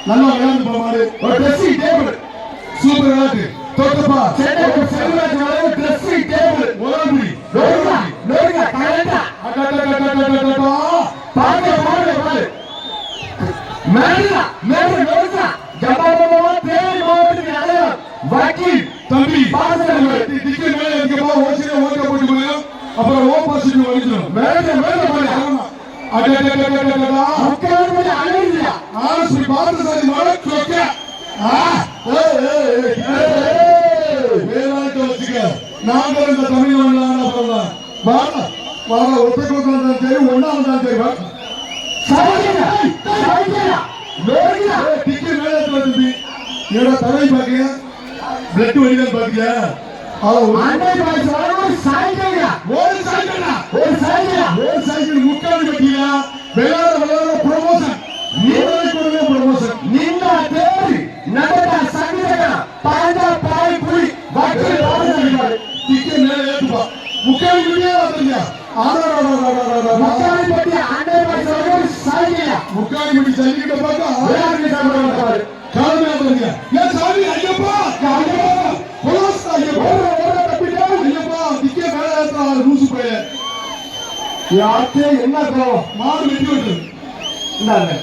நல்லா விளையாண்டு போமாடு ஒரு ட்ரெஸ்ஸிங் டேபிள் சூப்பர் விளையாட்டு தொட்டப்பா செல்வராஜ் வளைவு ட்ரெஸ்ஸிங் டேபிள் ஓலம்பி லோடுங்க லோடுங்க கரெக்டா அடடடடடடடடா பாக்க மாடு பாரு மேல மேல லோடுங்க ஜபாபமா தேவி மாவட்டத்துக்கு அடையாளம் வக்கீல் தம்பி பாசன டிக்கெட் மேல இருக்கபா ஓசில ஓட்ட போட்டு போய் அப்புறம் ஓ பாசிட்டிவ் வந்துரும் மேல மேல போய் அடடடடடடடா உட்கார்ந்து போய் அலையா ஆஸ்ரீ பாதசாரி மாடு கோக்க வேளாட்டு வச்சுக்க நாங்கள் இந்த தமிழ்நாடு சொல்லலாம் வாடா வாடா ஒத்துக்கு வந்தாலும் சரி ஒன்னா வந்தாலும் சரி வா டிக்கெட் மேல தம்பி என்னோட தலை பாக்கிய பிளட் வடிகள் பாக்கிய முக்காடு பட்டியா விளையாட விளையாட ப்ரமோஷன் ப்ரமோஷன் நின்ன தேடி நடந்த சங்கீத பாண்டா பாய் புலி டிக்கெட் மேல ஏத்துப்பா முக்காடு பட்டியா வந்துருங்க முக்காடு பட்டி ஆண்டே பாய் சாகியா முக்காடு பட்டி சங்கிட்ட பார்த்தா காலமே வந்துருங்க ஏன் சாமி ஐயப்பா ஐயப்பா போலீஸ் ஐயப்பா தப்பிட்டா ஐயப்பா டிக்கெட் மேல ஏத்துறா ரூசு போய் யாத்தே என்ன மாடு வெட்டி விட்டு இந்தாங்க